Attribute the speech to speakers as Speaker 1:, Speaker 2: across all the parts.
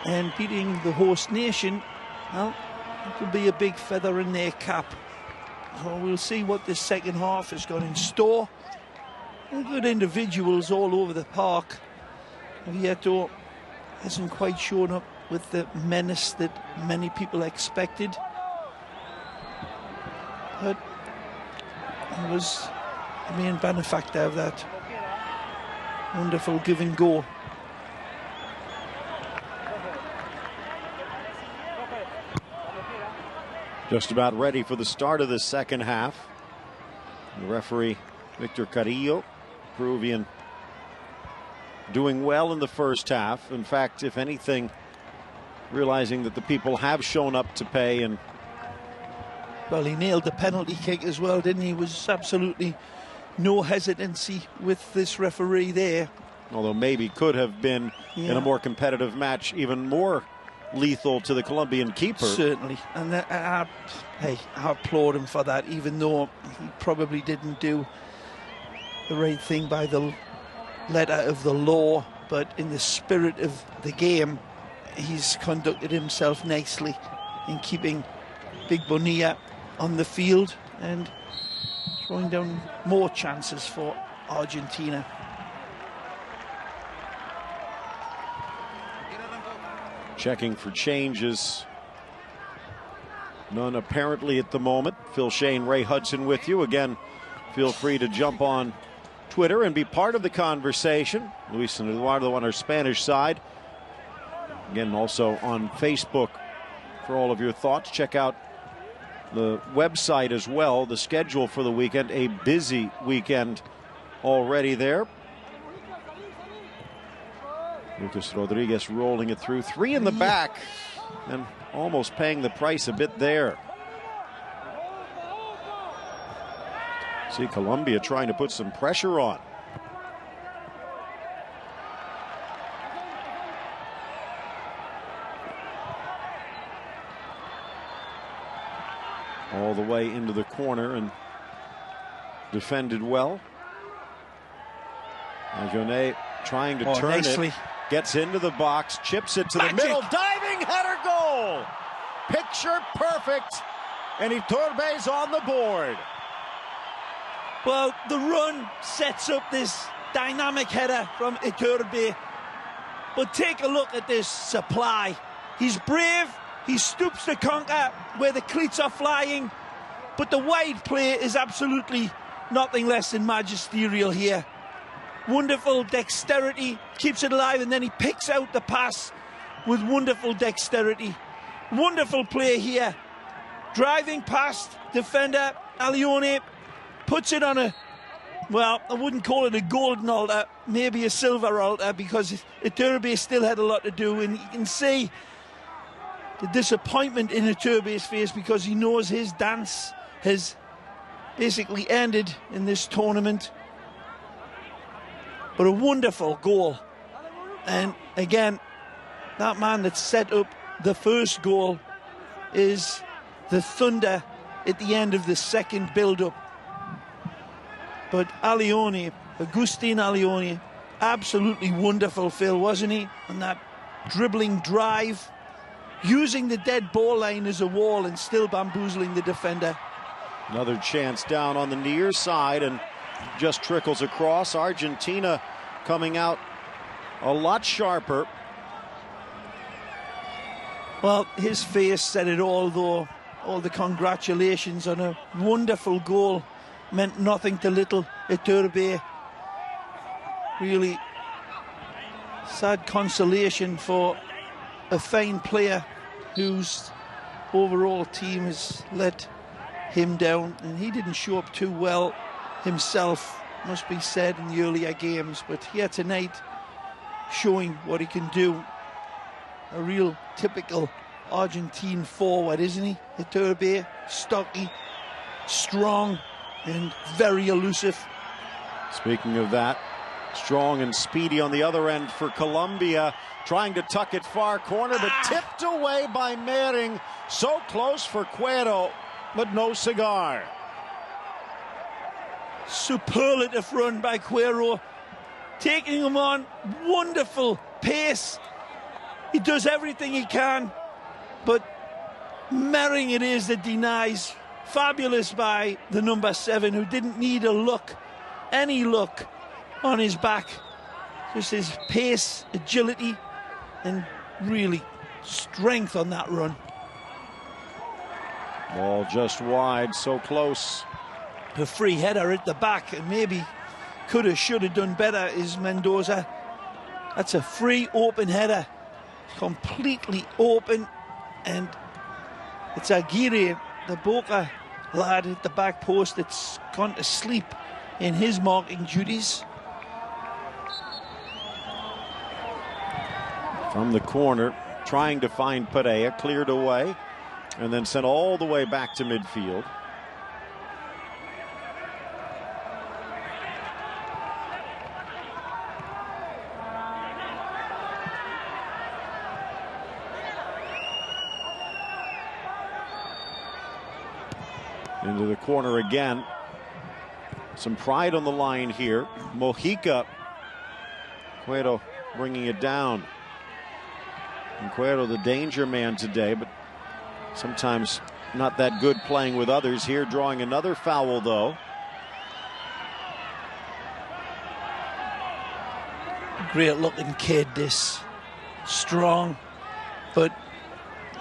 Speaker 1: and beating the host nation, well, it will be a big feather in their cap. So we'll see what this second half has got in store. Good individuals all over the park. Vieto hasn't quite shown up with the menace that many people expected, but he was the main benefactor of that wonderful give and go.
Speaker 2: Just about ready for the start of the second half. The referee, Victor Carrillo, Peruvian, doing well in the first half. In fact, if anything, realizing that the people have shown up to pay. And
Speaker 1: well, he nailed the penalty kick as well, didn't he? Was absolutely no hesitancy with this referee there.
Speaker 2: Although maybe could have been, in a more competitive match, even more lethal to the Colombian keeper.
Speaker 1: Certainly, and hey, I applaud him for that, even though he probably didn't do the right thing by the letter of the law, but in the spirit of the game, he's conducted himself nicely in keeping Big Bonilla on the field and throwing down more chances for Argentina.
Speaker 2: Checking for changes. None apparently at the moment. Phil Shane, Ray Hudson with you. Again, feel free to jump on Twitter and be part of the conversation. Luis and Eduardo on our Spanish side. Again, also on Facebook for all of your thoughts. Check out the website as well. The schedule for the weekend, a busy weekend already there. Lucas Rodriguez rolling it through. Three in the back and almost paying the price a bit there. See Colombia trying to put some pressure on. All the way into the corner and defended well. Ajoné trying to turn
Speaker 1: nicely.
Speaker 2: it. Gets into the box, chips it to the middle, diving header goal. Picture perfect, and Iturbe's on the board.
Speaker 1: Well, the run sets up this dynamic header from Iturbe. But take a look at this supply. He's brave, he stoops to conquer where the cleats are flying, but the wide play is absolutely nothing less than magisterial here. Wonderful dexterity, keeps it alive, and then he picks out the pass with wonderful dexterity. Wonderful play here. Driving past defender Alione, puts it on a, well, I wouldn't call it a golden altar, maybe a silver altar, because Iturbe still had a lot to do, and you can see the disappointment in Iturbe's face because he knows his dance has basically ended in this tournament. But a wonderful goal. And again, that man that set up the first goal is the thunder at the end of the second build-up. But Alione, Agustin Alione, absolutely wonderful, Phil, wasn't he? And that dribbling drive, using the dead ball line as a wall and still bamboozling the defender.
Speaker 2: Another chance down on the near side and just trickles across. Argentina coming out a lot sharper.
Speaker 1: Well, his face said it all, though. All the congratulations on a wonderful goal meant nothing to little Iturbe. Really sad consolation for a fine player whose overall team has let him down, and he didn't show up too well himself, must be said, in the earlier games, but here tonight showing what he can do. A real typical Argentine forward, isn't he? Iturbe, stocky, strong, and very elusive.
Speaker 2: Speaking of that, strong and speedy on the other end for Colombia, trying to tuck it far corner, but tipped away by Mering. So close for Cuero, but no cigar.
Speaker 1: Superlative run by Cuero, taking him on, wonderful pace, He does everything he can, but Merring it is that denies. Fabulous by the number 7, who didn't need a look, any look on his back. Just his pace, agility, and really strength on that run.
Speaker 2: Ball just wide, so close.
Speaker 1: A free header at the back, and maybe could have, should have done better is Mendoza. That's a free open header, completely open, and it's Aguirre, the Boca lad at the back post, that's gone to sleep in his marking duties.
Speaker 2: From the corner, trying to find Perea, cleared away, and then sent all the way back to midfield. Into the corner again. Some pride on the line here. Mojica. Cuero bringing it down. And Cuero, the danger man today, but sometimes not that good playing with others here. Drawing another foul, though.
Speaker 1: Great looking kid, this. Strong, but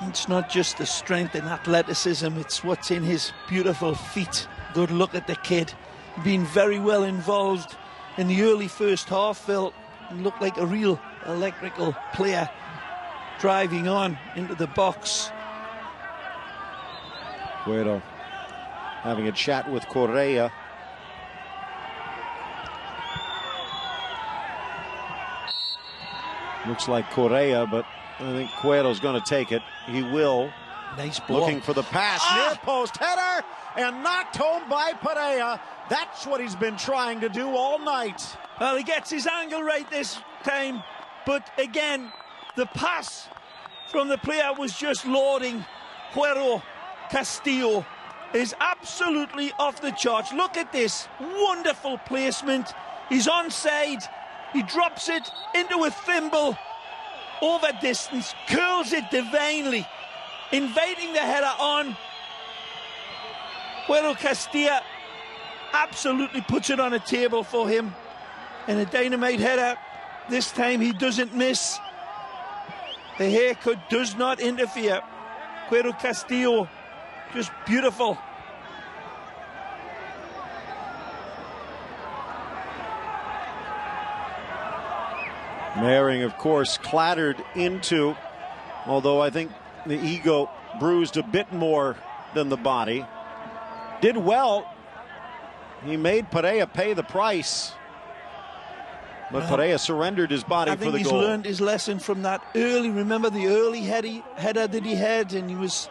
Speaker 1: it's not just the strength and athleticism, it's what's in his beautiful feet. Good look at the kid. Been very well involved in the early first half. Felt looked like a real electrical player, driving on into the box.
Speaker 2: Cuero having a chat with Correa. Looks like Correa, but I think Cuero's going to take it. He will.
Speaker 1: Nice ball.
Speaker 2: Looking for the pass. Near post header and knocked home by Perea. That's what he's been trying to do all night.
Speaker 1: Well, he gets his angle right this time, but again, the pass from the player was just lauding. Cuero Castillo is absolutely off the charts. Look at this wonderful placement. He's onside. He drops it into a thimble over distance, curls it divinely, inviting the header on. Cuero Castillo absolutely puts it on a table for him. And a dynamite header. This time he doesn't miss. The haircut does not interfere. Cuero Castillo, just beautiful.
Speaker 2: Merring, of course, clattered into, although I think the ego bruised a bit more than the body. Did well. He made Perea pay the price. But Perea surrendered his body for the goal.
Speaker 1: I think he's learned his lesson from that early. Remember the early header that he had, and I was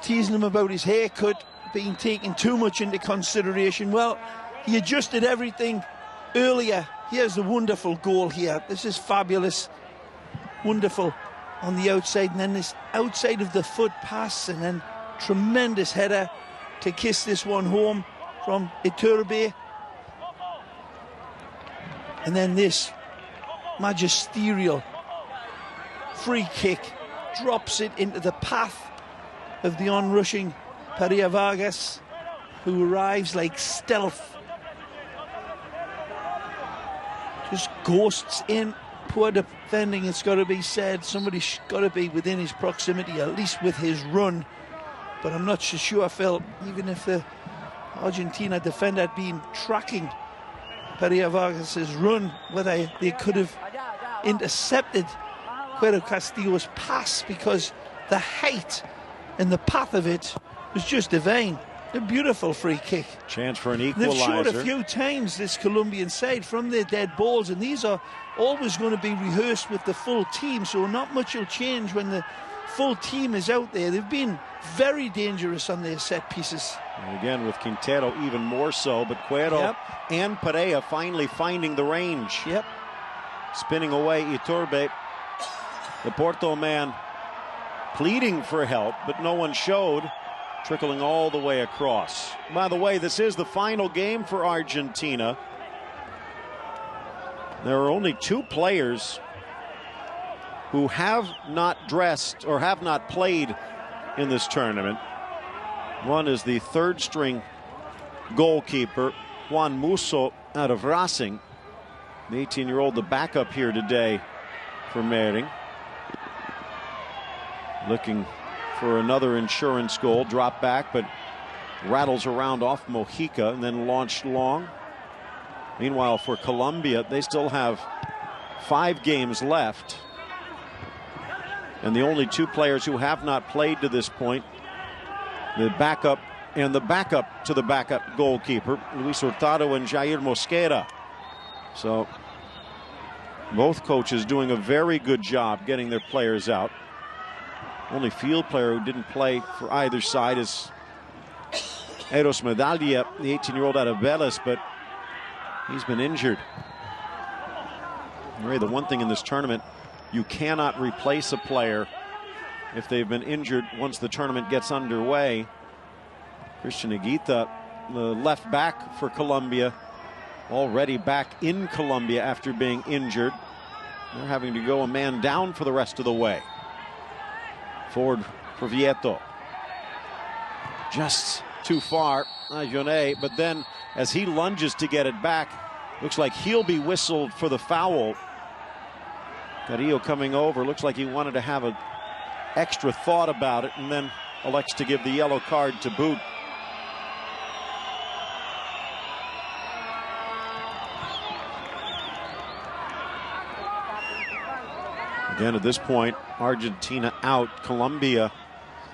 Speaker 1: teasing him about his haircut being taken too much into consideration. Well, he adjusted everything earlier. Here's the wonderful goal here. This is fabulous. Wonderful on the outside, and then this outside of the foot pass, and then tremendous header to kiss this one home from Iturbe. And then this magisterial free kick drops it into the path of the onrushing Perea Vargas, who arrives like stealth. Just ghosts in. Poor defending, it's got to be said. Somebody's got to be within his proximity, at least with his run. But I'm not so sure, Phil, even if the Argentina defender had been tracking Perea Vargas' run, whether they could have intercepted Cuero Castillo's pass, because the height and the path of it was just divine. A beautiful free kick.
Speaker 2: Chance for an equalizer.
Speaker 1: They've showed a few times, this Colombian side, from their dead balls, and these are always going to be rehearsed with the full team, so not much will change when the full team is out there. They've been very dangerous on their set pieces.
Speaker 2: And again, with Quintero even more so, but Cuero and Perea finally finding the range.
Speaker 1: Yep.
Speaker 2: Spinning away Iturbe. The Porto man pleading for help, but no one showed. Trickling all the way across. By the way, this is the final game for 'There are only 2 players who have not dressed or have not played in this tournament. One is the third-string goalkeeper, Juan Musso, out of Racing. The 18-year-old, the backup here today for Mering. Looking for another insurance goal. Drop back, but rattles around off Mojica and then launched long. Meanwhile, for Colombia, they still have 5 games left. And the only 2 players who have not played to this point, the backup and the backup to the backup goalkeeper, Luis Hurtado and Jair Mosquera. So both coaches doing a very good job getting their players out. Only field player who didn't play for either side is Eros Medaglia, the 18-year-old out of Vélez, but he's been injured. Ray, the one thing in this tournament, you cannot replace a player if they've been injured once the tournament gets underway. Christian Higuita, the left back for Colombia, already back in Colombia after being injured. They're having to go a man down for the rest of the way. Forward for Vieto. Just too far, Ajoné, but then as he lunges to get it back, looks like he'll be whistled for the foul. Carrillo coming over, looks like he wanted to have an extra thought about it and then elects to give the yellow card to boot. Again, at this point, Argentina out. Colombia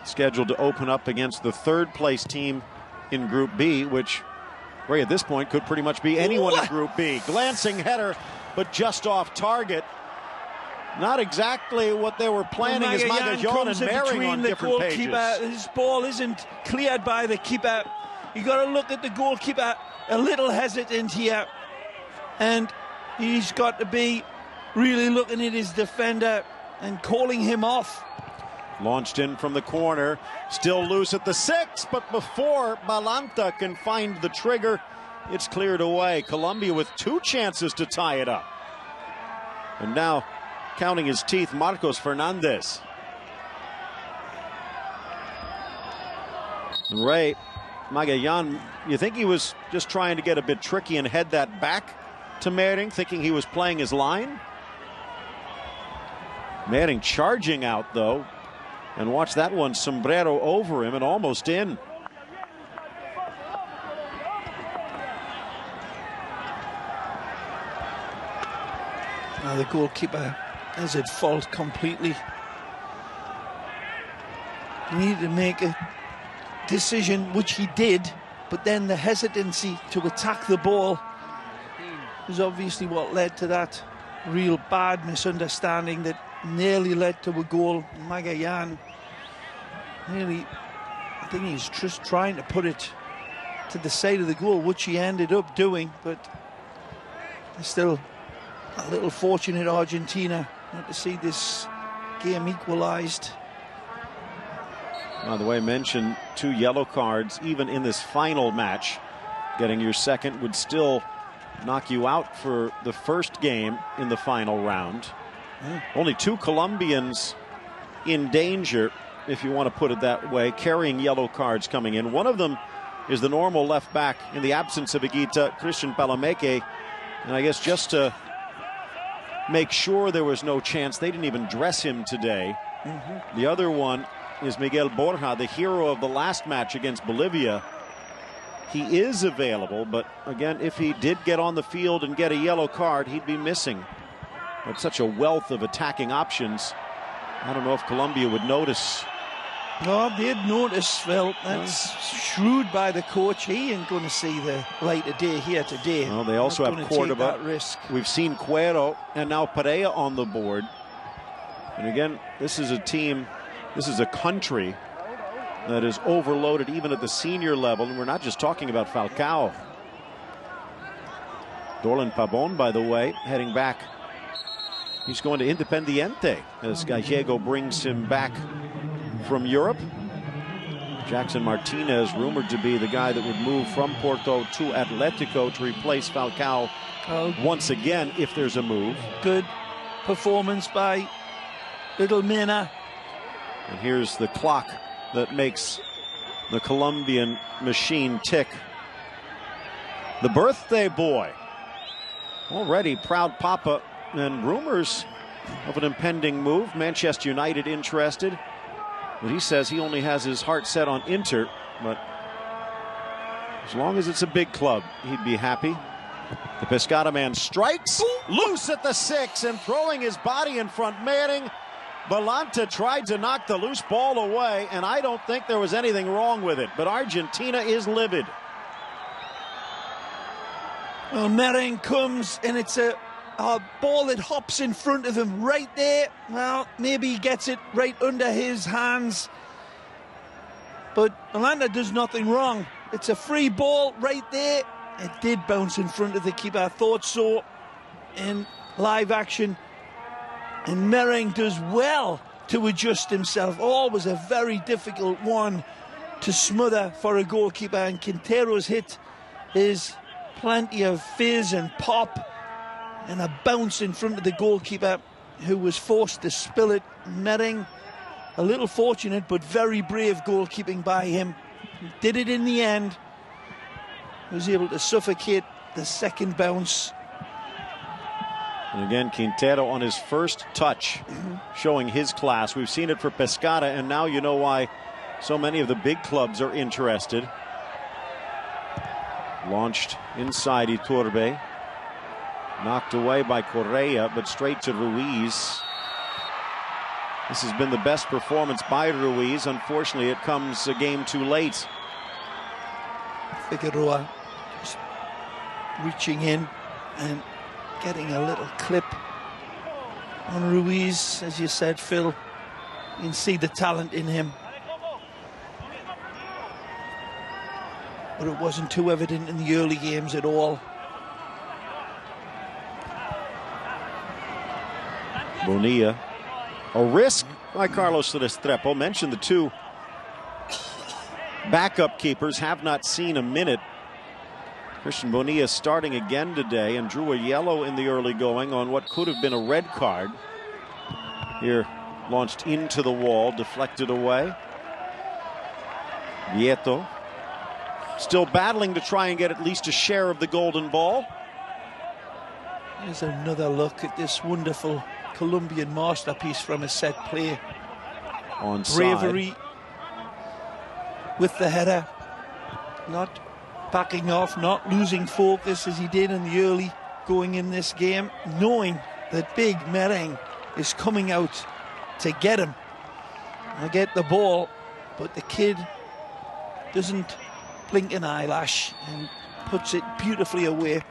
Speaker 2: scheduled to open up against the third-place team in Group B, which, Ray, at this point, could pretty much be anyone in Group B. Glancing header, but just off target. Not exactly what they were planning as Magallanes and Mering on different pages.
Speaker 1: His ball isn't cleared by the keeper. You got to look at the goalkeeper a little hesitant here. And he's got to be really looking at his defender and calling him off.
Speaker 2: Launched in from the corner, still loose at the 6, but before Balanta can find the trigger, it's cleared away. Colombia with 2 chances to tie it up. And now, counting his teeth, Marcos Fernandez. And Ray, Magallanes, you think he was just trying to get a bit tricky and head that back to Mering, thinking he was playing his line? Mering charging out, though. And watch that one, sombrero over him and almost in.
Speaker 1: Now the goalkeeper is at fault completely. He needed to make a decision, which he did, but then the hesitancy to attack the ball is obviously what led to that real bad misunderstanding that nearly led to a goal. Magallanes really, I think he's just trying to put it to the side of the goal, which he ended up doing, but still a little fortunate Argentina not to see this game equalized.
Speaker 2: By the way, mentioned 2 yellow cards even in this final match. Getting your second would still knock you out for the first game in the final round. Only 2 Colombians in danger, if you want to put it that way, carrying yellow cards coming in. One of them is the normal left back in the absence of Higuita, Christian Palomeque. And I guess just to make sure there was no chance, they didn't even dress him today. The other one is Miguel Borja, the hero of the last match against Bolivia. He is available, but again, if he did get on the field and get a yellow card, he'd be missing. But such a wealth of attacking options, I don't know if Colombia would notice.
Speaker 1: No, they'd notice, Phil. That's shrewd by the coach. He ain't going to see the light of day here today.
Speaker 2: Well, they also have Cordoba. We've seen Cuero and now Pereira on the board. And again, this is a team, this is a country that is overloaded even at the senior level. And we're not just talking about Falcao. Dorlan Pabon, by the way, heading back. He's going to Independiente as Gallego brings him back from Europe. Jackson Martinez rumored to be the guy that would move from Porto to Atletico to replace Falcao once again if there's a move.
Speaker 1: Good performance by little Mena.
Speaker 2: And here's the clock that makes the Colombian machine tick. The birthday boy. Already proud papa, and rumors of an impending move. Manchester United interested. But he says he only has his heart set on Inter. But as long as it's a big club, he'd be happy. The Pescara man strikes loose at the 6 and throwing his body in front. Manning. Balanta tried to knock the loose ball away, and I don't think there was anything wrong with it. But Argentina is livid.
Speaker 1: Well, Mering comes, and it's a ball that hops in front of him right there. Well, maybe he gets it right under his hands. But Balanta does nothing wrong. It's a free ball right there. It did bounce in front of the keeper. I thought so in live action. And Mering does well to adjust himself. Always a very difficult one to smother for a goalkeeper. And Quintero's hit is plenty of fizz and pop. And a bounce in front of the goalkeeper, who was forced to spill it. Mering, a little fortunate, but very brave goalkeeping by him. He did it in the end. Was able to suffocate the second bounce.
Speaker 2: And again, Quintero on his first touch, showing his class. We've seen it for Pescara, and now you know why so many of the big clubs are interested. Launched inside Iturbe. Knocked away by Correa, but straight to Ruiz. This has been the best performance by Ruiz. Unfortunately, it comes a game too late.
Speaker 1: Figueroa just reaching in and getting a little clip on Ruiz. As you said, Phil, you can see the talent in him. But it wasn't too evident in the early games at all.
Speaker 2: Bonilla. A risk by Carlos Restrepo. Mentioned the two backup keepers have not seen a minute. Christian Bonilla starting again today and drew a yellow in the early going on what could have been a red card. Here, launched into the wall, deflected away. Vieto still battling to try and get at least a share of the golden ball.
Speaker 1: Here's another look at this wonderful Colombian masterpiece from a set play.
Speaker 2: Onside.
Speaker 1: Bravery with the header, not backing off, not losing focus as he did in the early going in this game, knowing that big Mering is coming out to get him and get the ball, but the kid doesn't blink an eyelash and puts it beautifully away.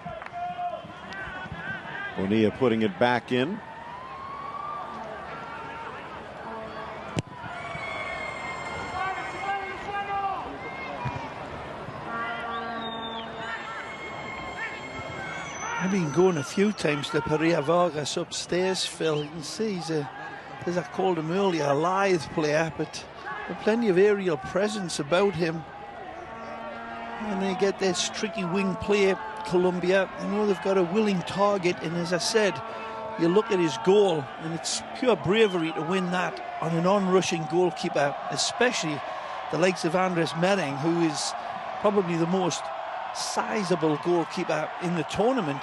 Speaker 2: Bonilla putting it back in.
Speaker 1: I've been going a few times to Pereira Vargas upstairs, Phil. You can see he's as I called him earlier, a lithe player, but plenty of aerial presence about him. And they get this tricky wing play, Colombia. I know they've got a willing target, and as I said, you look at his goal, and it's pure bravery to win that on an on-rushing goalkeeper, especially the likes of Andres Mering, who is probably the most sizable goalkeeper in the tournament.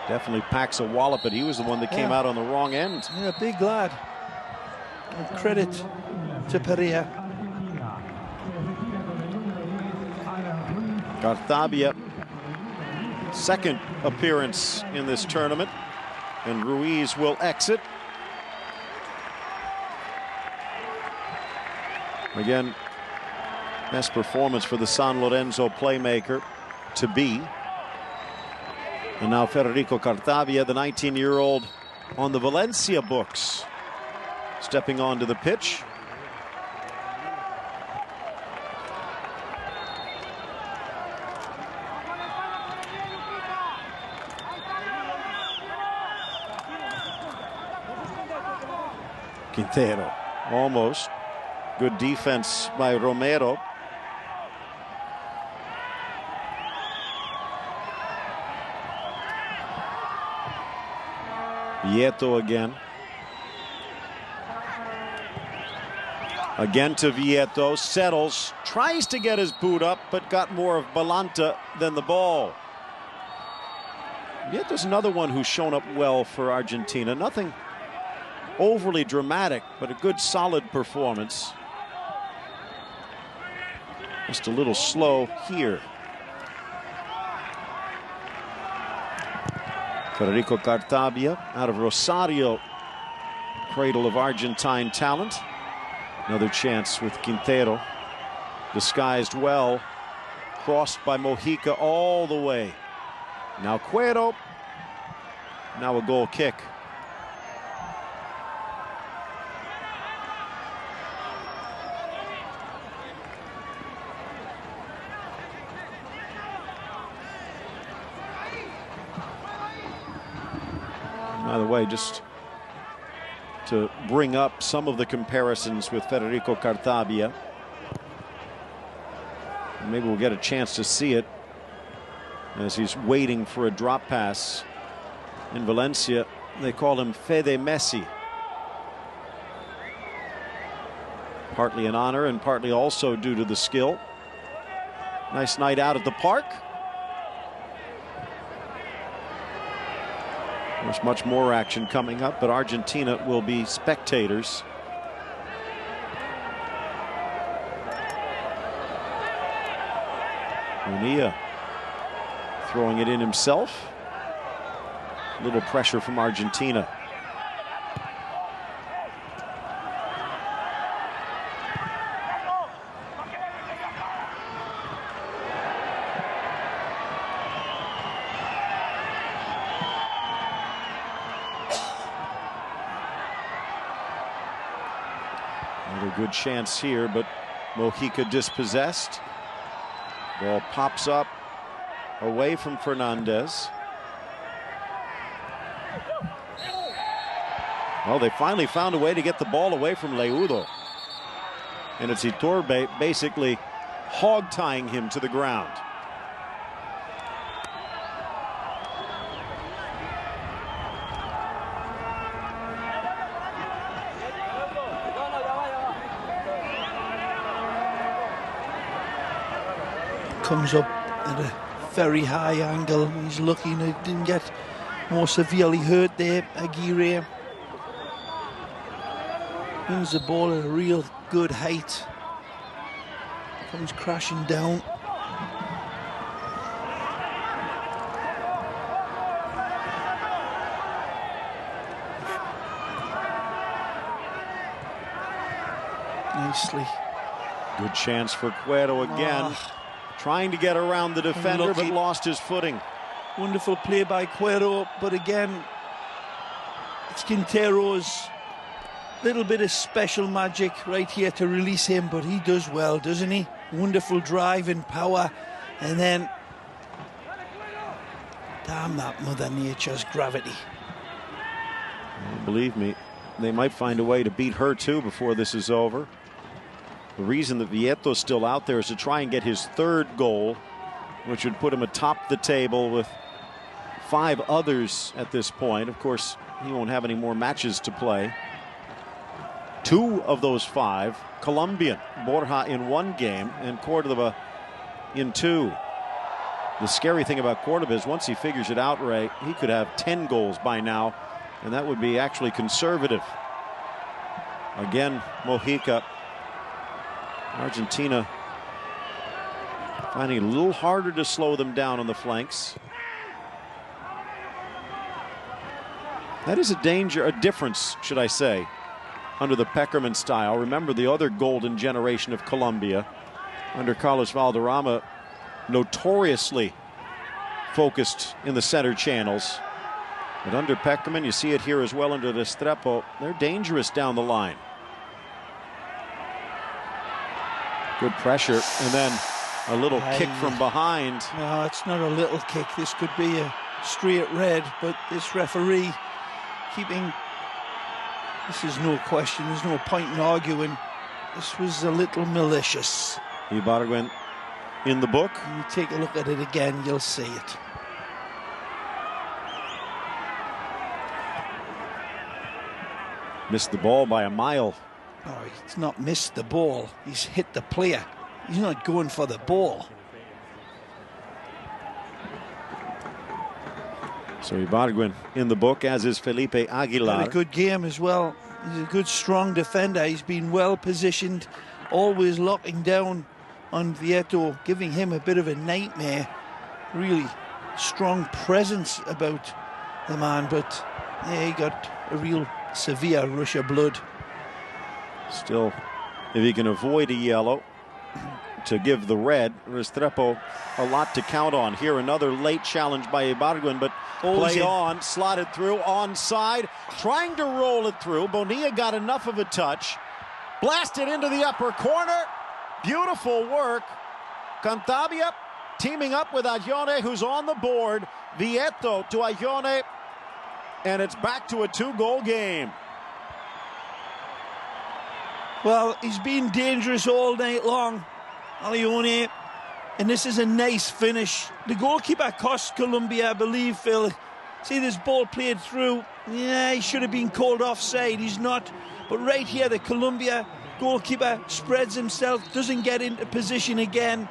Speaker 2: Definitely packs a wallop, but he was the one that came out on the wrong end.
Speaker 1: Yeah, big lad. And credit to Pereira.
Speaker 2: Cartabia, second appearance in this tournament, and Ruiz will exit. Again, best performance for the San Lorenzo playmaker to be. And now Federico Cartabia, the 19-year-old on the Valencia books, stepping onto the pitch. Quintero, almost. Good defense by Romero. Vieto again. Again to Vieto, settles, tries to get his boot up, but got more of Balanta than the ball. Vieto's another one who's shown up well for Argentina. Nothing overly dramatic, but a good solid performance. Just a little slow here. Federico Cartabia out of Rosario, cradle of Argentine talent. Another chance with Quintero. Disguised well. Crossed by Mojica all the way. Now Cuero. Now a goal kick. By the way, just to bring up some of the comparisons with Federico Cartabia. Maybe we'll get a chance to see it as he's waiting for a drop pass. In Valencia, they call him Fede Messi. Partly an honor and partly also due to the skill. Nice night out at the park. There's much more action coming up, but Argentina will be spectators. Munilla throwing it in himself. Little pressure from Argentina. Another good chance here, but Mojica dispossessed. Ball pops up away from Fernandez. Well, they finally found a way to get the ball away from Leudo. And it's Iturbe basically hog-tying him to the ground.
Speaker 1: Comes up at a very high angle. He's lucky he didn't get more severely hurt there, Aguirre. Wins the ball at a real good height. Comes crashing down. Nicely.
Speaker 2: Good chance for Cuero again. Trying to get around the defender, but lost his footing.
Speaker 1: Wonderful play by Cuero, but again, it's Quintero's little bit of special magic right here to release him, but he does well, doesn't he? Wonderful drive and power, and then, damn that Mother Nature's gravity.
Speaker 2: Well, believe me, they might find a way to beat her too before this is over. The reason that Vieto's still out there is to try and get his third goal, which would put him atop the table with 5 others at this point. Of course, he won't have any more matches to play. 2 of those 5 Colombian. Borja in 1 game and Cordoba in 2. The scary thing about Cordoba is once he figures it out right, he could have 10 goals by now, and that would be actually conservative. Again, Mojica. Argentina finding it a little harder to slow them down on the flanks. That is a danger, a difference, should I say, under the Peckerman style. Remember the other golden generation of Colombia under Carlos Valderrama, notoriously focused in the center channels. But under Peckerman, you see it here as well under Restrepo, they're dangerous down the line. Good pressure, and then a little kick from behind.
Speaker 1: No, it's not a little kick. This could be a straight red, but this referee keeping... This is no question. There's no point in arguing. This was a little malicious.
Speaker 2: Ibargüen in the book.
Speaker 1: When you take a look at it again, you'll see it.
Speaker 2: Missed the ball by a mile.
Speaker 1: Oh, he's not missed the ball. He's hit the player. He's not going for the ball.
Speaker 2: So Ibargüen in the book, as is Felipe Aguilar.
Speaker 1: Had a good game as well. He's a good, strong defender. He's been well positioned, always locking down on Vieto, giving him a bit of a nightmare. Really strong presence about the man, but yeah, he got a real severe rush of blood.
Speaker 2: Still, if he can avoid a yellow to give the red, Restrepo a lot to count on. Here another late challenge by Ibargüen, but play on, slotted through, onside, trying to roll it through. Bonilla got enough of a touch, blasted into the upper corner. Beautiful work. Cantabria teaming up with Ayone, who's on the board. Vieto to Ayone, and it's back to a 2-goal game.
Speaker 1: Well, he's been dangerous all night long, Ayone, and this is a nice finish. The goalkeeper cost Colombia, I believe, Phil. See this ball played through. Yeah, he should have been called offside. He's not. But right here, the Colombia goalkeeper spreads himself, doesn't get into position again.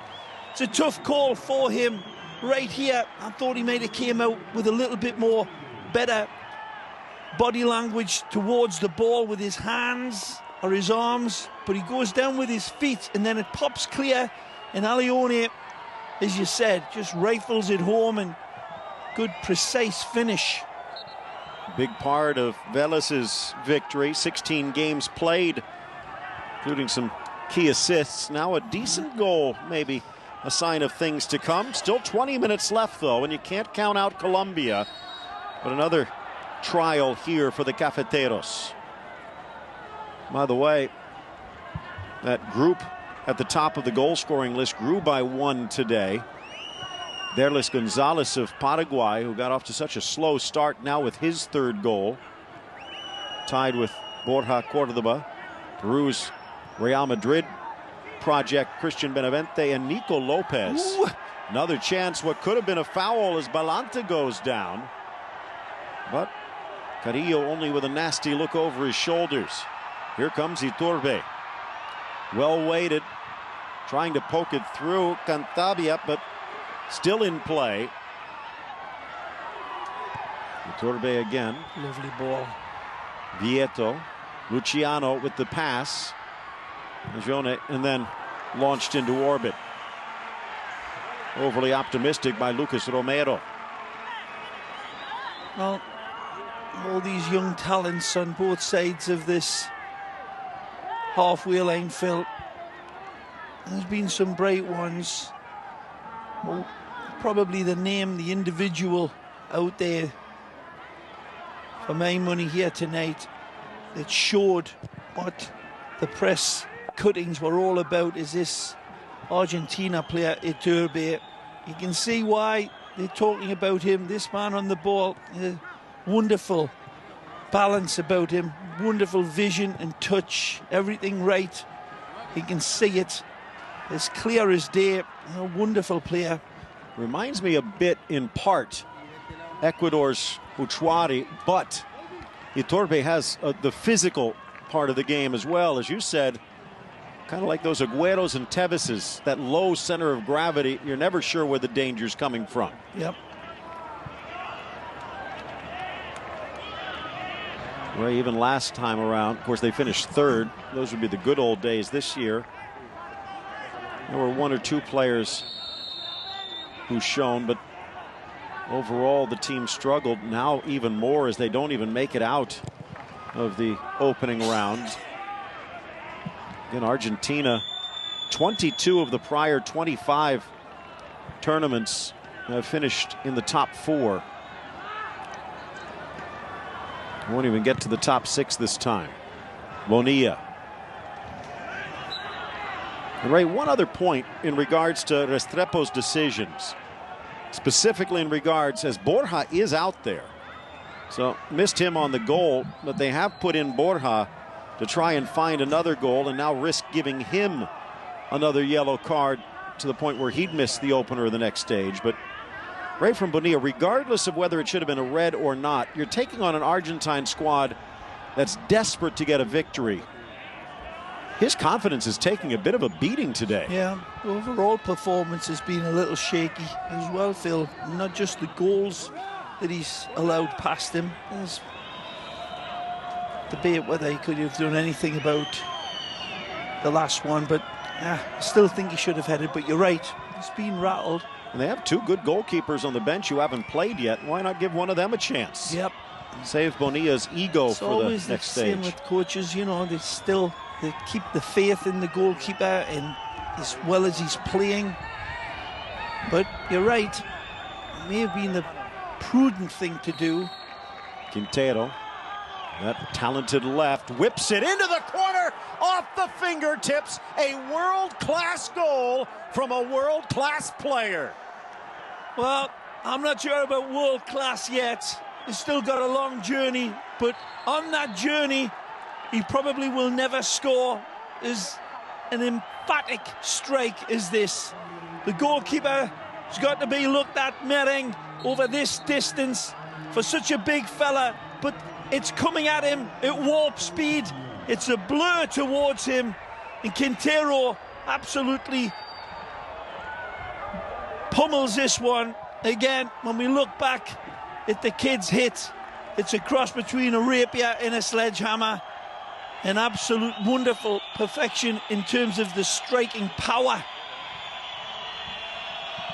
Speaker 1: It's a tough call for him. Right here, I thought he might have came out with a little bit more better body language towards the ball with his hands or his arms, but he goes down with his feet and then it pops clear, and Ayone, as you said, just rifles it home, and good precise finish.
Speaker 2: Big part of Vélez's victory, 16 games played, including some key assists. Now a decent goal, maybe a sign of things to come. Still 20 minutes left though, and you can't count out Colombia, but another trial here for the Cafeteros. By the way, that group at the top of the goal-scoring list grew by 1 today. Derlis Gonzalez of Paraguay, who got off to such a slow start, now with his 3rd goal. Tied with Borja Cordoba, Peru's Real Madrid project, Christian Benavente, and Nico Lopez.
Speaker 1: Ooh.
Speaker 2: Another chance, what could have been a foul as Balanta goes down. But Carrillo only with a nasty look over his shoulders. Here comes Iturbe. Well weighted, trying to poke it through Cantabria, but still in play. Iturbe again.
Speaker 1: Lovely ball.
Speaker 2: Vieto. Luciano with the pass. Ayone, and then launched into orbit. Overly optimistic by Lucas Romero.
Speaker 1: Well, all these young talents on both sides of this halfway line, Phil. There's been some bright ones. Well, probably the name, the individual out there for my money here tonight that showed what the press cuttings were all about is this Argentina player, Iturbe. You can see why they're talking about him. This man on the ball, wonderful balance about him, wonderful vision and touch, everything right. He can see it as clear as day. A wonderful player.
Speaker 2: Reminds me a bit, in part, Ecuador's Uchuari, but Iturbe has the physical part of the game as well. As you said, kind of like those Agüeros and Teveses, that low center of gravity. You're never sure where the danger's coming from.
Speaker 1: Yep.
Speaker 2: Well, even last time around, of course, they finished 3rd. Those would be the good old days this year. There were 1 or 2 players who shone, but overall the team struggled. Now even more as they don't even make it out of the opening round. Again, Argentina, 22 of the prior 25 tournaments have finished in the top 4. Won't even get to the top 6 this time. Bonilla. And Ray, one other point in regards to Restrepo's decisions, specifically in regards as Borja is out there. So missed him on the goal, but they have put in Borja to try and find another goal and now risk giving him another yellow card to the point where he'd miss the opener of the next stage. But right from Bonilla, regardless of whether it should have been a red or not, you're taking on an Argentine squad that's desperate to get a victory. His confidence is taking a bit of a beating today.
Speaker 1: Yeah, the overall performance has been a little shaky as well, Phil. Not just the goals that he's allowed past him. There's debate whether he could have done anything about the last one, but I still think he should have had it. But you're right, he's been rattled.
Speaker 2: And they have two good goalkeepers on the bench who haven't played yet. Why not give one of them a chance?
Speaker 1: Yep.
Speaker 2: Save Bonilla's ego
Speaker 1: It's
Speaker 2: for the
Speaker 1: always
Speaker 2: next
Speaker 1: the same
Speaker 2: stage.
Speaker 1: with coaches, you know, they keep the faith in the goalkeeper and as well as he's playing. But you're right, it may have been the prudent thing to do.
Speaker 2: Quintero, that talented left, whips it into the corner, off the fingertips. A world-class goal from a world-class player.
Speaker 1: Well, I'm not sure about world class yet. He's still got a long journey, but on that journey, he probably will never score as an emphatic strike as this. The goalkeeper has got to be looked at, Mering, over this distance for such a big fella, but it's coming at him at warp speed. It's a blur towards him, and Quintero absolutely pummels this one. Again, when we look back at the kid's hit, it's a cross between a rapier and a sledgehammer. An absolute wonderful perfection in terms of the striking power.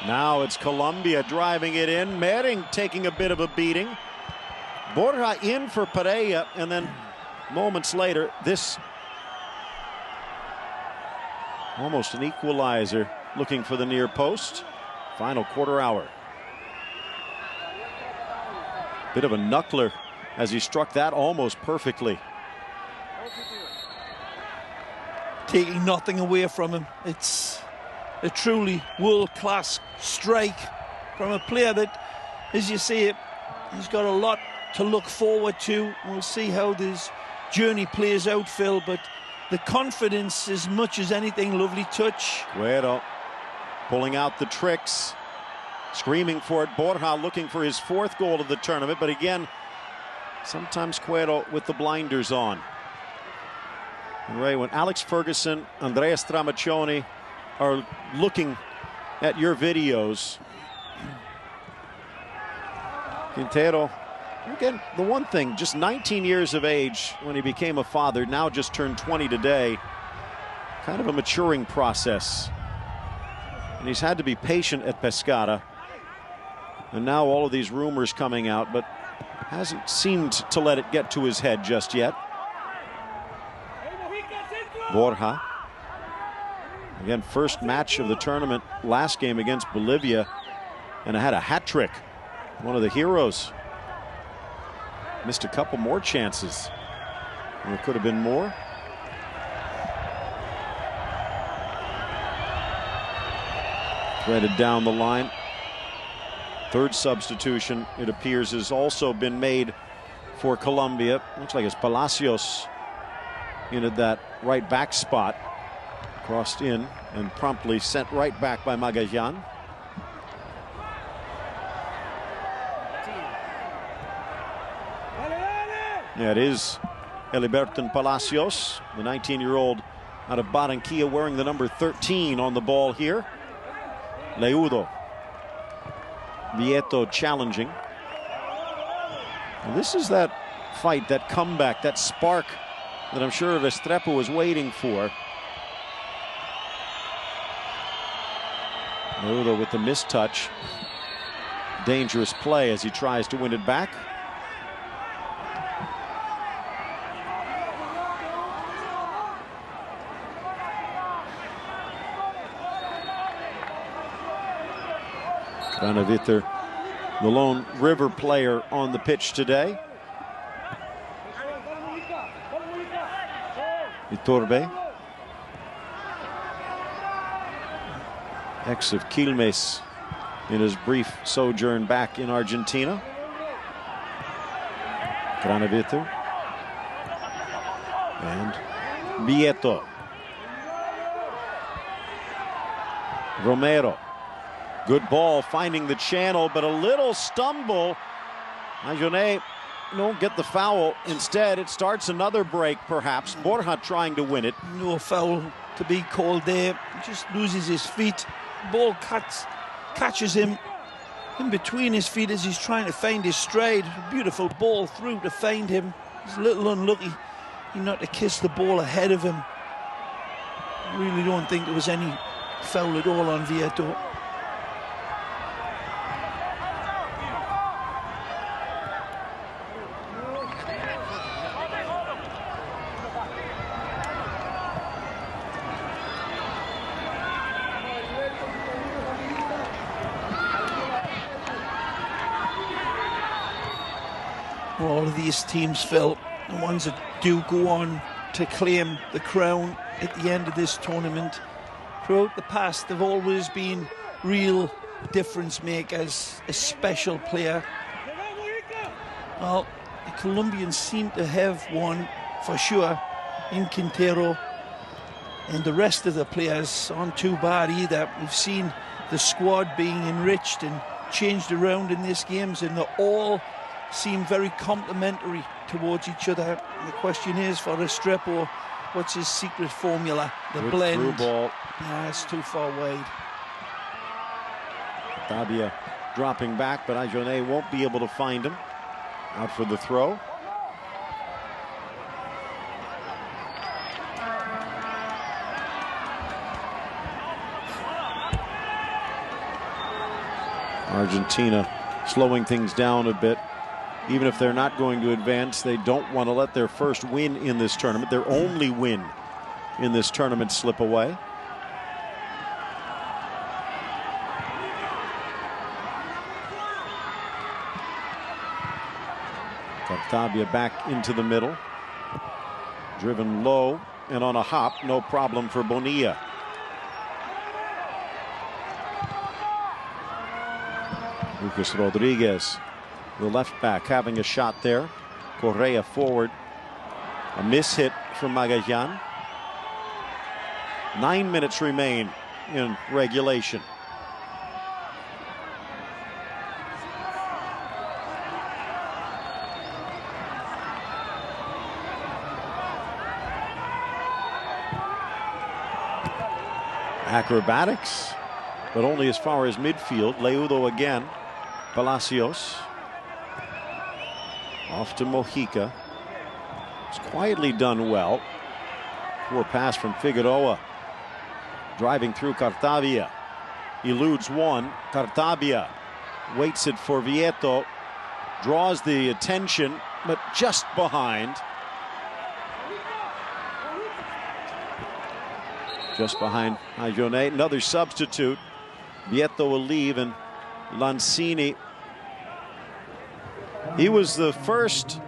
Speaker 2: Now it's Colombia driving it in. Mering taking a bit of a beating. Borja in for Pereira, and then moments later, this almost an equalizer, looking for the near post. Final quarter hour. Bit of a knuckler as he struck that almost perfectly.
Speaker 1: Taking nothing away from him. It's a truly world-class strike from a player that, as you say, he's got a lot to look forward to. We'll see how this journey plays out, Phil, but the confidence as much as anything, lovely touch.
Speaker 2: Cuero pulling out the tricks, screaming for it. Borja looking for his fourth goal of the tournament, but again, sometimes Cuero with the blinders on. And Ray, when Alex Ferguson, Andrea Stramaccioni are looking at your videos, Quintero, again, the one thing, just 19 years of age when he became a father, now just turned 20 today. Kind of a maturing process. And he's had to be patient at Pescara. And now all of these rumors coming out, but hasn't seemed to let it get to his head just yet. Borja. Again, first match of the tournament, last game against Bolivia, and had a hat trick. One of the heroes. Missed a couple more chances. And there could have been more. Threaded down the line. Third substitution, it appears, has also been made for Colombia. Looks like it's Palacios in at that right back spot. Crossed in and promptly sent right back by Magajan. Yeah, it is Eliberton Palacios, the 19-year-old out of Barranquilla, wearing the number 13 on the ball here. Leudo. Vieto challenging. And this is that fight, that comeback, that spark that I'm sure Restrepo was waiting for. Leudo with the mistouch. Dangerous play as he tries to win it back. Granovetter, the lone River player on the pitch today. Iturbe, ex of Quilmes in his brief sojourn back in Argentina. Granovetter and Vieto. Romero. Good ball, finding the channel, but a little stumble. Ajoné get the foul. Instead, it starts another break, perhaps. Borja trying to win it.
Speaker 1: No foul to be called there. He just loses his feet. Ball catches him in between his feet as he's trying to find his stride. A beautiful ball through to find him. He's a little unlucky not to kiss the ball ahead of him. I really don't think there was any foul at all on Vieto. All of these teams, Phil, the ones that do go on to claim the crown at the end of this tournament, throughout the past, they've always been real difference makers, a special player. Well, the Colombians seem to have one for sure in Quintero, and the rest of the players aren't too bad either. We've seen the squad being enriched and changed around in these games, and they all seem very complementary towards each other. And the question is for Restrepo, what's his secret formula? The
Speaker 2: good
Speaker 1: blend.
Speaker 2: Through ball.
Speaker 1: Nah, it's too far wide.
Speaker 2: Tabia dropping back, but Ajoné won't be able to find him. Out for the throw. Argentina slowing things down a bit. Even if they're not going to advance, they don't want to let their first win in this tournament, their only win in this tournament, slip away. Tartaglia back into the middle. Driven low and on a hop, no problem for Bonilla. Lucas Rodriguez, the left back, having a shot there. Correa forward. A miss hit from Magajan. 9 minutes remain in regulation. Acrobatics, but only as far as midfield. Leudo again. Palacios. Off to Mojica. It's quietly done well. Poor pass from Figueroa. Driving through Cartavia. Eludes one. Cartavia waits it for Vieto. Draws the attention, but just behind. Just behind Ajoné. Another substitute. Vieto will leave, and Lanzini. He was the first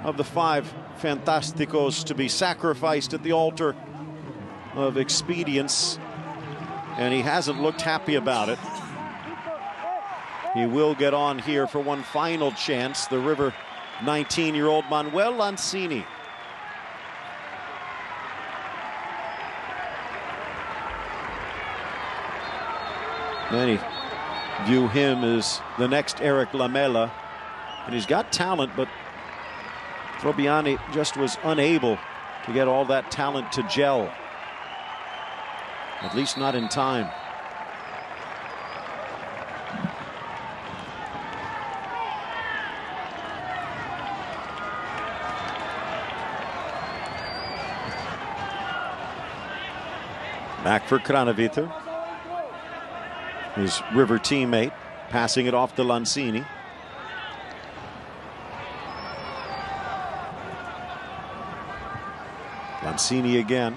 Speaker 2: of the 5 Fantasticos to be sacrificed at the altar of expedience, and he hasn't looked happy about it. He will get on here for one final chance, the River 19-year-old Manuel Lanzini. Many view him as the next Eric Lamela, and he's got talent, but Trobiani just was unable to get all that talent to gel, at least not in time. Back for Kranevitter. His River teammate, passing it off to Lanzini. Lanzini again.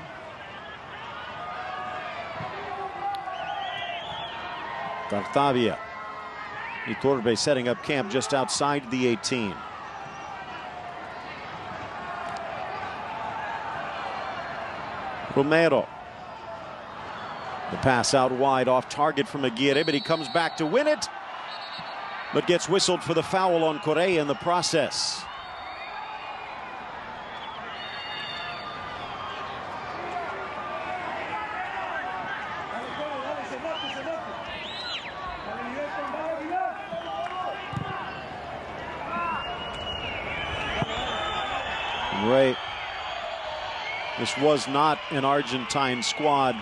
Speaker 2: Tartaglia. Iturbe setting up camp just outside the 18. Romero. The pass out wide off target from Aguirre, but he comes back to win it, but gets whistled for the foul on Correa in the process. Ray, this was not an Argentine squad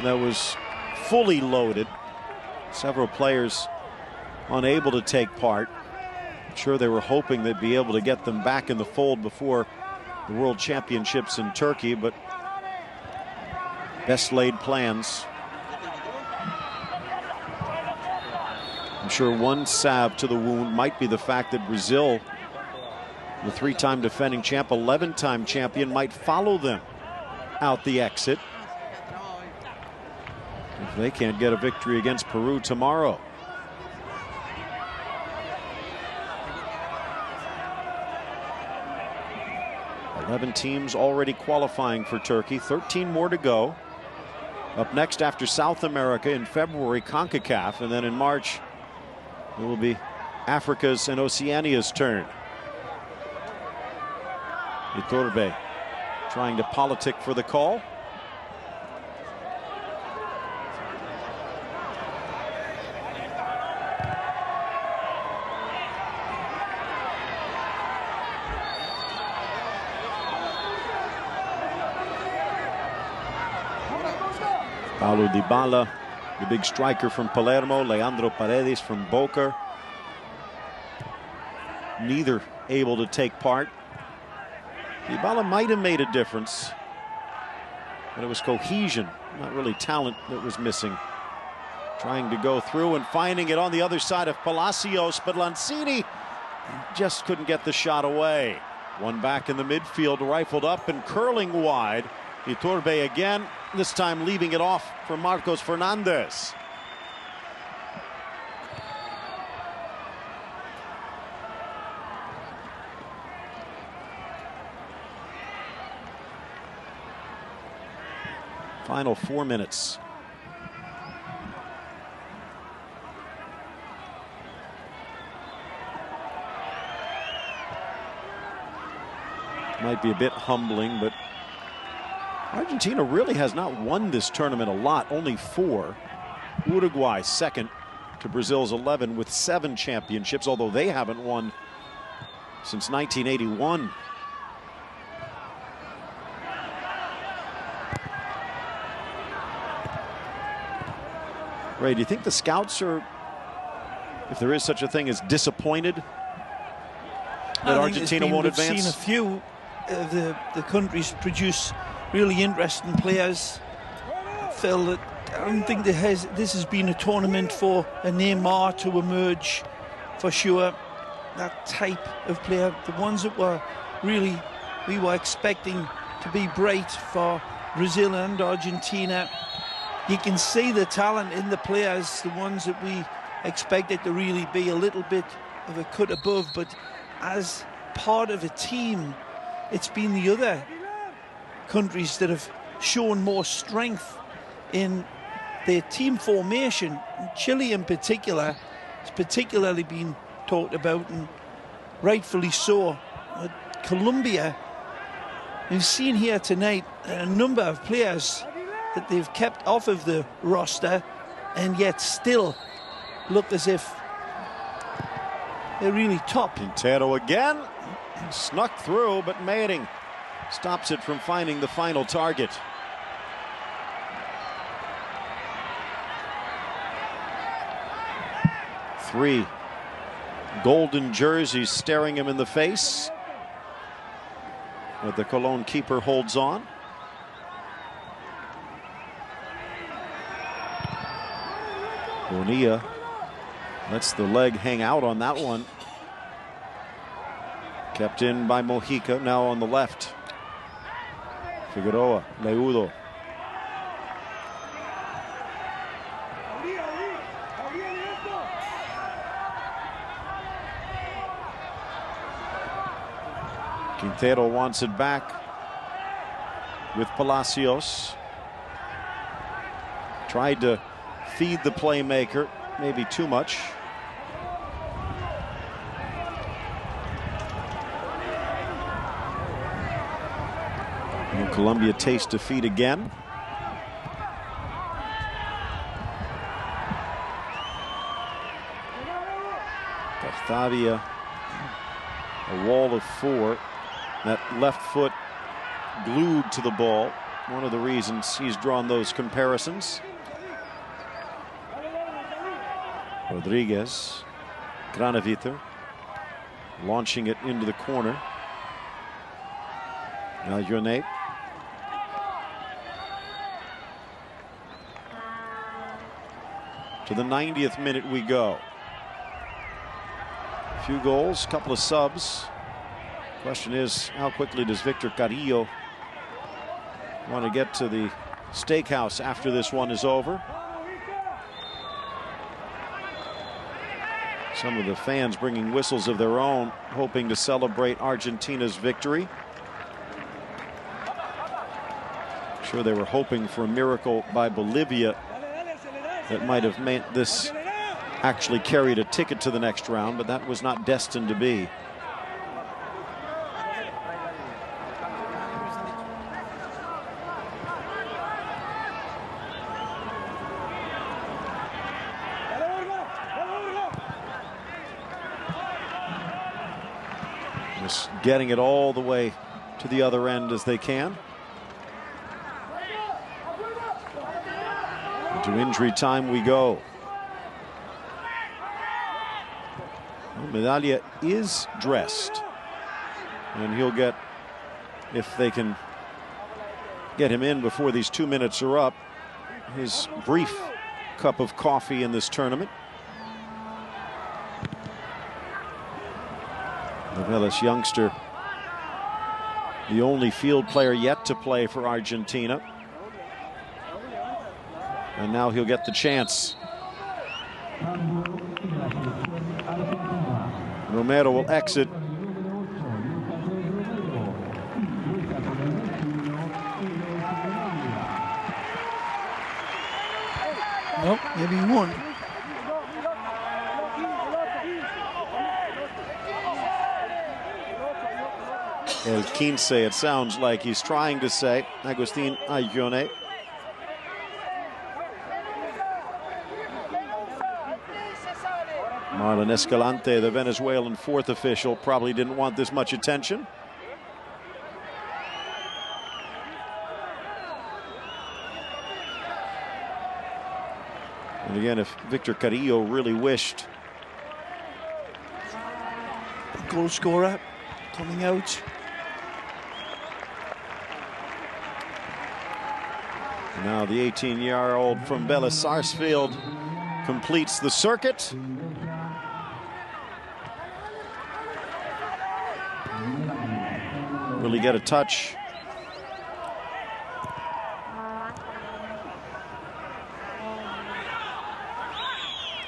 Speaker 2: that was fully loaded. Several players unable to take part. I'm sure they were hoping they'd be able to get them back in the fold before the World Championships in Turkey, but best laid plans. I'm sure one salve to the wound might be the fact that Brazil, the 3-time defending champ, 11-time champion, might follow them out the exit if they can't get a victory against Peru tomorrow. Eleven teams already qualifying for Turkey, 13 more to go. Up next after South America in February, CONCACAF, and then in March it will be Africa's and Oceania's turn. Iturbe trying to politic for the call. Paulo Dybala, the big striker from Palermo, Leandro Paredes from Boca. Neither able to take part. Dybala might have made a difference, but it was cohesion, not really talent, that was missing. Trying to go through and finding it on the other side of Palacios, but Lanzini just couldn't get the shot away. One back in the midfield, rifled up and curling wide. Iturbe again, this time leaving it off for Marcos Fernandez. Final 4 minutes. Might be a bit humbling, but Argentina really has not won this tournament a lot, only 4. Uruguay second to Brazil's 11 with 7 championships, although they haven't won since 1981. Ray, do you think the scouts are, if there is such a thing, as disappointed that Argentina won't advance?
Speaker 1: We've seen a few of the countries produce really interesting players. Phil, that I don't think this has been a tournament for a Neymar to emerge for sure. That type of player, the ones that we were expecting to be bright for Brazil and Argentina. You can see the talent in the players, the ones that we expected to really be a little bit of a cut above, but as part of a team, it's been the other countries that have shown more strength in their team formation. Chile in particular has particularly been talked about, and rightfully so. Colombia, we've seen here tonight a number of players that they've kept off of the roster and yet still look as if they're really top.
Speaker 2: Quintero again, snuck through, but Manning stops it from finding the final target. Three golden jerseys staring him in the face, but the Cologne keeper holds on. Bonilla lets the leg hang out on that one. Kept in by Mojica, now on the left. Figueroa, Leudo. Quintero wants it back with Palacios. Tried to feed the playmaker, maybe too much. And Colombia tastes defeat again. Tartavia, a wall of 4. That left foot glued to the ball. One of the reasons he's drawn those comparisons. Rodriguez, Granaviter, launching it into the corner. Now Yone. To the 90th minute we go. A few goals, a couple of subs. Question is, how quickly does Victor Carrillo want to get to the steakhouse after this one is over? Some of the fans bringing whistles of their own, hoping to celebrate Argentina's victory. I'm sure they were hoping for a miracle by Bolivia that might have meant this actually carried a ticket to the next round, but that was not destined to be. Just getting it all the way to the other end as they can. Into injury time we go. Well, Medaglia is dressed, and he'll get, if they can get him in before these 2 minutes are up, his brief cup of coffee in this tournament. Novelis youngster, the only field player yet to play for Argentina. And now he'll get the chance. Romero will exit.
Speaker 1: Nope, maybe he won.
Speaker 2: El Quince, it sounds like he's trying to say, Agustin Ayllone. Marlon Escalante, the Venezuelan fourth official, probably didn't want this much attention. And again, if Victor Carrillo really wished.
Speaker 1: Goal scorer coming out.
Speaker 2: Now the 18-year-old from Bella Sarsfield completes the circuit. Really get a touch.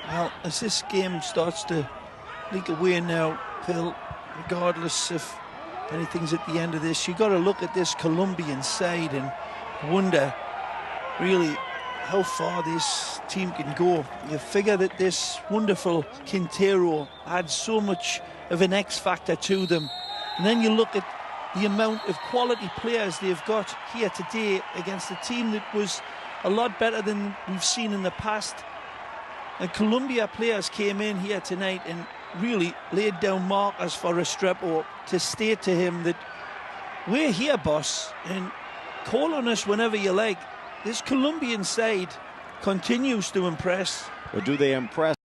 Speaker 1: Well, as this game starts to leak away now, Phil, regardless if anything's at the end of this, you've got to look at this Colombian side and wonder really how far this team can go. You figure that this wonderful Quintero adds so much of an X factor to them. And then you look at the amount of quality players they've got here today against a team that was a lot better than we've seen in the past. And Colombia players came in here tonight and really laid down markers for Restrepo to state to him that we're here, boss, and call on us whenever you like. This Colombian side continues to impress.
Speaker 2: But do they impress?